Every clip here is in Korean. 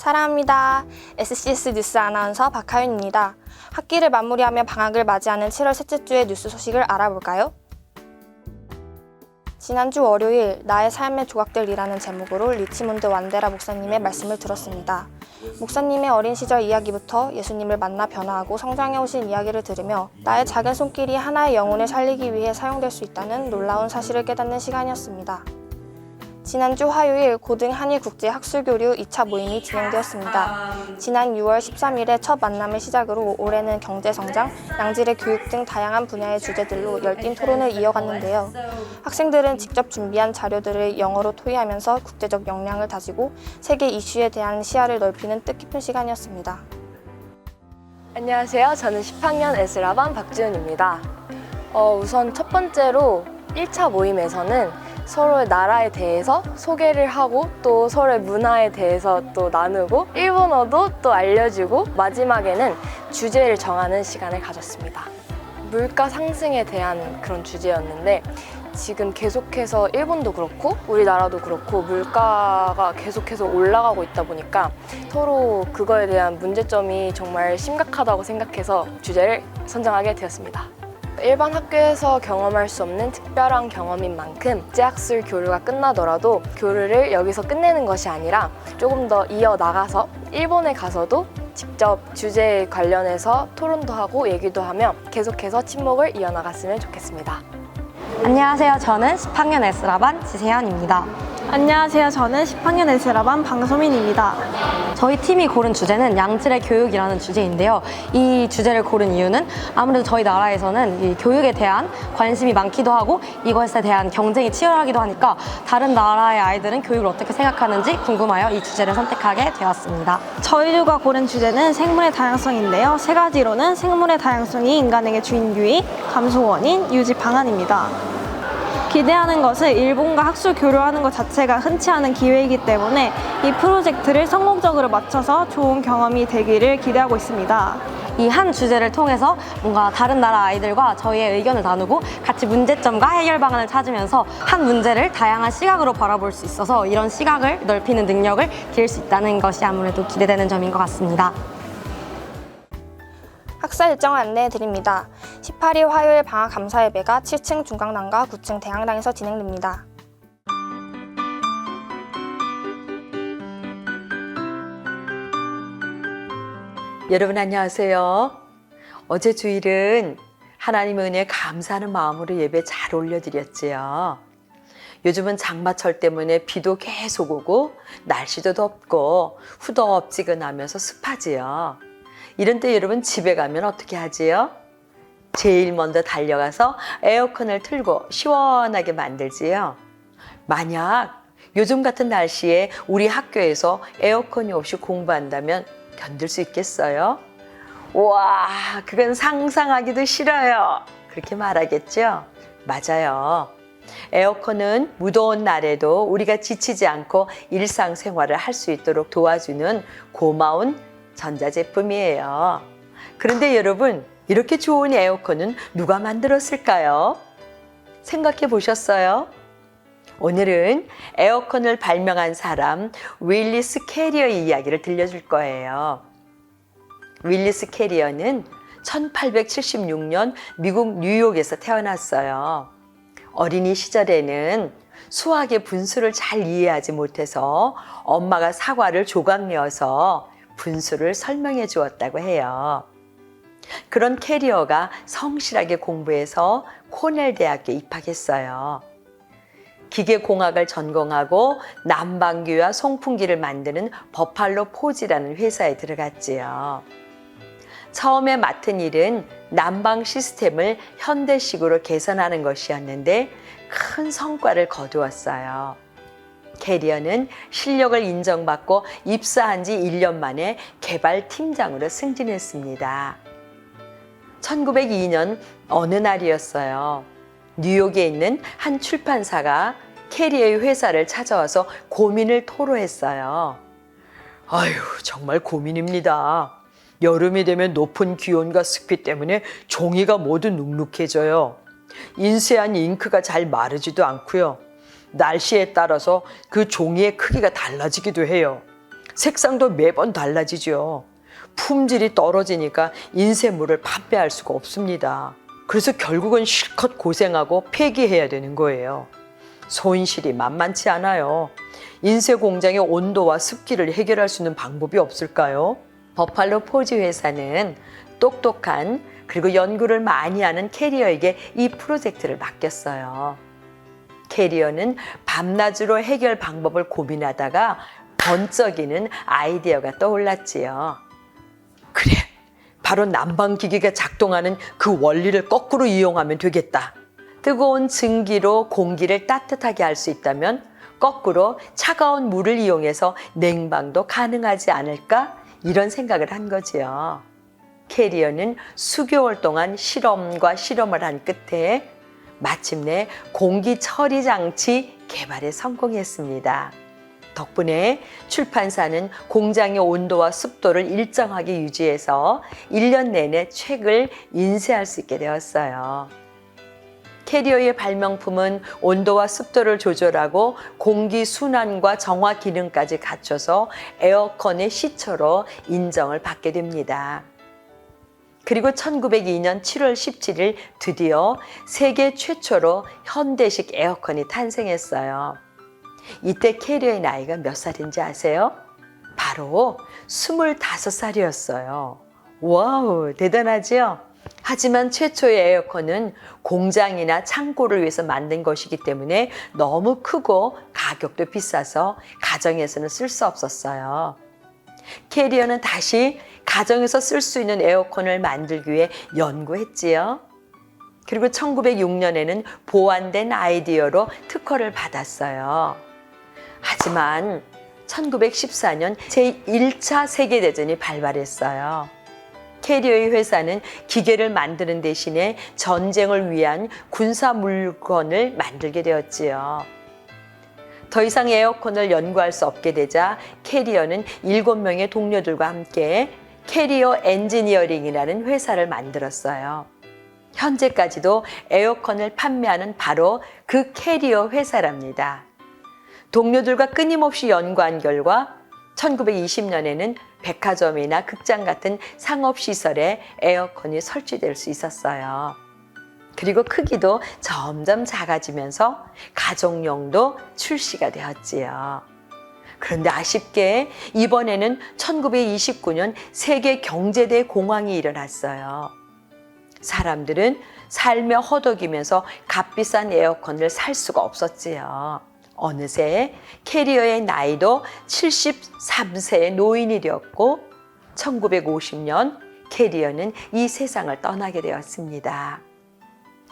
사랑합니다. SCS 뉴스 아나운서 박하윤입니다. 학기를 마무리하며 방학을 맞이하는 7월 셋째 주의 뉴스 소식을 알아볼까요? 지난주 월요일 나의 삶의 조각들이라는 제목으로 리치몬드 완데라 목사님의 말씀을 들었습니다. 목사님의 어린 시절 이야기부터 예수님을 만나 변화하고 성장해 오신 이야기를 들으며 나의 작은 손길이 하나의 영혼을 살리기 위해 사용될 수 있다는 놀라운 사실을 깨닫는 시간이었습니다. 지난주 화요일 고등 한일국제학술교류 2차 모임이 진행되었습니다. 지난 6월 13일에 첫 만남을 시작으로 올해는 경제성장, 양질의 교육 등 다양한 분야의 주제들로 열띤 토론을 이어갔는데요. 학생들은 직접 준비한 자료들을 영어로 토의하면서 국제적 역량을 다지고 세계 이슈에 대한 시야를 넓히는 뜻깊은 시간이었습니다. 안녕하세요. 저는 10학년 에스라반 박지훈입니다. 우선 첫 번째로 1차 모임에서는 서로의 나라에 대해서 소개를 하고 또 서로의 문화에 대해서 또 나누고 일본어도 또 알려주고 마지막에는 주제를 정하는 시간을 가졌습니다. 물가 상승에 대한 그런 주제였는데 지금 계속해서 일본도 그렇고 우리나라도 그렇고 물가가 계속해서 올라가고 있다 보니까 서로 그거에 대한 문제점이 정말 심각하다고 생각해서 주제를 선정하게 되었습니다. 일반 학교에서 경험할 수 없는 특별한 경험인 만큼 국제학술 교류가 끝나더라도 교류를 여기서 끝내는 것이 아니라 조금 더 이어나가서 일본에 가서도 직접 주제에 관련해서 토론도 하고 얘기도 하며 계속해서 친목을 이어나갔으면 좋겠습니다. 안녕하세요. 저는 10학년 에스라반 지세현입니다. 안녕하세요. 저는 10학년 에스라반 방소민입니다. 저희 팀이 고른 주제는 양질의 교육이라는 주제인데요. 이 주제를 고른 이유는 아무래도 저희 나라에서는 이 교육에 대한 관심이 많기도 하고 이것에 대한 경쟁이 치열하기도 하니까 다른 나라의 아이들은 교육을 어떻게 생각하는지 궁금하여 이 주제를 선택하게 되었습니다. 저희들과 고른 주제는 생물의 다양성인데요. 세 가지로는 생물의 다양성이 인간에게 주인 유익, 감소 원인, 유지 방안입니다. 기대하는 것은 일본과 학술 교류하는 것 자체가 흔치 않은 기회이기 때문에 이 프로젝트를 성공적으로 마쳐서 좋은 경험이 되기를 기대하고 있습니다. 이 한 주제를 통해서 뭔가 다른 나라 아이들과 저희의 의견을 나누고 같이 문제점과 해결 방안을 찾으면서 한 문제를 다양한 시각으로 바라볼 수 있어서 이런 시각을 넓히는 능력을 기를 수 있다는 것이 아무래도 기대되는 점인 것 같습니다. 학사 일정을 안내해 드립니다. 18일 화요일 방학 감사 예배가 7층 중강당과 9층 대항당에서 진행됩니다. 여러분 안녕하세요. 어제 주일은 하나님의 은혜에 감사하는 마음으로 예배 잘 올려드렸지요. 요즘은 장마철 때문에 비도 계속 오고 날씨도 덥고 후덥지근하면서 습하지요. 이런 때 여러분 집에 가면 어떻게 하지요? 제일 먼저 달려가서 에어컨을 틀고 시원하게 만들지요. 만약 요즘 같은 날씨에 우리 학교에서 에어컨이 없이 공부한다면 견딜 수 있겠어요? 와, 그건 상상하기도 싫어요. 그렇게 말하겠죠? 맞아요. 에어컨은 무더운 날에도 우리가 지치지 않고 일상생활을 할 수 있도록 도와주는 고마운 전자제품이에요. 그런데 여러분, 이렇게 좋은 에어컨은 누가 만들었을까요? 생각해 보셨어요? 오늘은 에어컨을 발명한 사람 윌리스 캐리어의 이야기를 들려줄 거예요. 윌리스 캐리어는 1876년 미국 뉴욕에서 태어났어요. 어린이 시절에는 수학의 분수를 잘 이해하지 못해서 엄마가 사과를 조각 내어서 분수를 설명해 주었다고 해요. 그런 캐리어가 성실하게 공부해서 코넬 대학교에 입학했어요. 기계공학을 전공하고 난방기와 송풍기를 만드는 버팔로 포지라는 회사에 들어갔지요. 처음에 맡은 일은 난방 시스템을 현대식으로 개선하는 것이었는데 큰 성과를 거두었어요. 캐리어는 실력을 인정받고 입사한 지 1년 만에 개발팀장으로 승진했습니다. 1902년 어느 날이었어요. 뉴욕에 있는 한 출판사가 캐리어의 회사를 찾아와서 고민을 토로했어요. 아유, 정말 고민입니다. 여름이 되면 높은 기온과 습기 때문에 종이가 모두 눅눅해져요. 인쇄한 잉크가 잘 마르지도 않고요. 날씨에 따라서 그 종이의 크기가 달라지기도 해요. 색상도 매번 달라지죠. 품질이 떨어지니까 인쇄물을 판매할 수가 없습니다. 그래서 결국은 실컷 고생하고 폐기해야 되는 거예요. 손실이 만만치 않아요. 인쇄 공장의 온도와 습기를 해결할 수 있는 방법이 없을까요? 버팔로 포지 회사는 똑똑한 그리고 연구를 많이 하는 캐리어에게 이 프로젝트를 맡겼어요. 캐리어는 밤낮으로 해결 방법을 고민하다가 번쩍이는 아이디어가 떠올랐지요. 그래, 바로 난방기계가 작동하는 그 원리를 거꾸로 이용하면 되겠다. 뜨거운 증기로 공기를 따뜻하게 할 수 있다면 거꾸로 차가운 물을 이용해서 냉방도 가능하지 않을까? 이런 생각을 한 거지요. 캐리어는 수개월 동안 실험과 실험을 한 끝에 마침내 공기 처리 장치 개발에 성공했습니다. 덕분에 출판사는 공장의 온도와 습도를 일정하게 유지해서 1년 내내 책을 인쇄할 수 있게 되었어요. 캐리어의 발명품은 온도와 습도를 조절하고 공기 순환과 정화 기능까지 갖춰서 에어컨의 시초로 인정을 받게 됩니다. 그리고 1902년 7월 17일 드디어 세계 최초로 현대식 에어컨이 탄생했어요. 이때 캐리어의 나이가 몇 살인지 아세요? 바로 25살이었어요. 와우, 대단하지요? 하지만 최초의 에어컨은 공장이나 창고를 위해서 만든 것이기 때문에 너무 크고 가격도 비싸서 가정에서는 쓸 수 없었어요. 캐리어는 다시 가정에서 쓸 수 있는 에어컨을 만들기 위해 연구했지요. 그리고 1906년에는 보완된 아이디어로 특허를 받았어요. 하지만 1914년 제1차 세계대전이 발발했어요. 캐리어의 회사는 기계를 만드는 대신에 전쟁을 위한 군사 물건을 만들게 되었지요. 더 이상 에어컨을 연구할 수 없게 되자 캐리어는 7명의 동료들과 함께 캐리어 엔지니어링이라는 회사를 만들었어요. 현재까지도 에어컨을 판매하는 바로 그 캐리어 회사랍니다. 동료들과 끊임없이 연구한 결과 1920년에는 백화점이나 극장 같은 상업시설에 에어컨이 설치될 수 있었어요. 그리고 크기도 점점 작아지면서 가정용도 출시가 되었지요. 그런데 아쉽게 이번에는 1929년 세계 경제대 공황이 일어났어요. 사람들은 삶에 허덕이면서 값비싼 에어컨을 살 수가 없었지요. 어느새 캐리어의 나이도 73세의 노인이 되었고 1950년 캐리어는 이 세상을 떠나게 되었습니다.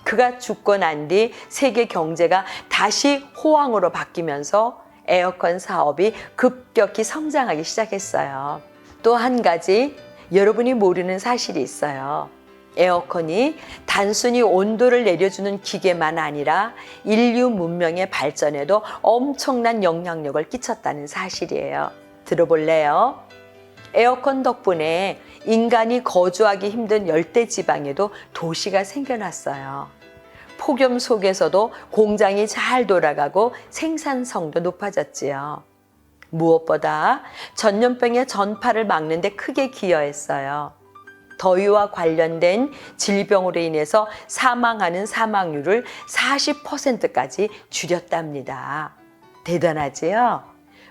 그가 죽고 난 뒤 세계 경제가 다시 호황으로 바뀌면서 에어컨 사업이 급격히 성장하기 시작했어요. 또 한 가지 여러분이 모르는 사실이 있어요. 에어컨이 단순히 온도를 내려주는 기계만 아니라 인류 문명의 발전에도 엄청난 영향력을 끼쳤다는 사실이에요. 들어볼래요? 에어컨 덕분에 인간이 거주하기 힘든 열대지방에도 도시가 생겨났어요. 폭염 속에서도 공장이 잘 돌아가고 생산성도 높아졌지요. 무엇보다 전염병의 전파를 막는 데 크게 기여했어요. 더위와 관련된 질병으로 인해서 사망하는 사망률을 40%까지 줄였답니다. 대단하지요?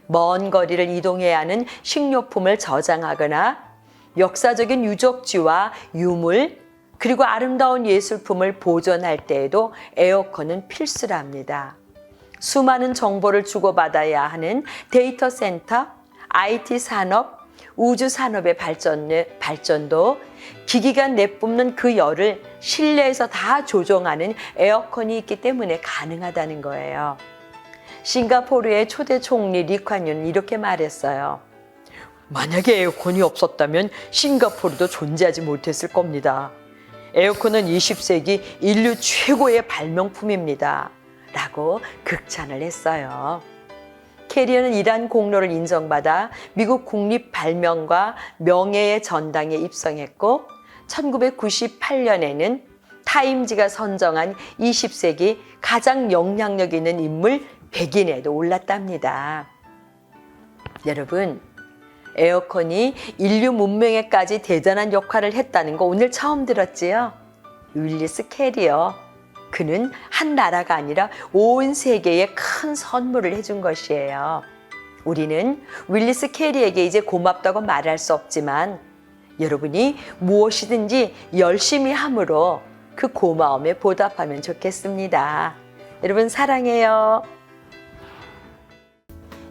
먼 거리를 이동해야 하는 식료품을 저장하거나 역사적인 유적지와 유물 그리고 아름다운 예술품을 보존할 때에도 에어컨은 필수랍니다. 수많은 정보를 주고받아야 하는 데이터 센터, IT 산업, 우주 산업의 발전도 기기가 내뿜는 그 열을 실내에서 다 조종하는 에어컨이 있기 때문에 가능하다는 거예요. 싱가포르의 초대 총리 리콴유는 이렇게 말했어요. 만약에 에어컨이 없었다면 싱가포르도 존재하지 못했을 겁니다. 에어컨은 20세기 인류 최고의 발명품입니다. 라고 극찬을 했어요. 캐리어는 이러한 공로를 인정받아 미국 국립발명가 명예의 전당에 입성했고 1998년에는 타임지가 선정한 20세기 가장 영향력 있는 인물 100인에도 올랐답니다. 여러분, 에어컨이 인류 문명에까지 대단한 역할을 했다는 거 오늘 처음 들었지요? 윌리스 캐리어. 그는 한 나라가 아니라 온 세계에 큰 선물을 해준 것이에요. 우리는 윌리스 캐리에게 이제 고맙다고 말할 수 없지만 여러분이 무엇이든지 열심히 함으로 그 고마움에 보답하면 좋겠습니다. 여러분 사랑해요.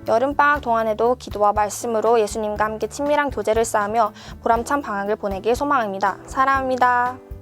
여름방학 동안에도 기도와 말씀으로 예수님과 함께 친밀한 교제를 쌓으며 보람찬 방학을 보내길 소망합니다. 사랑합니다.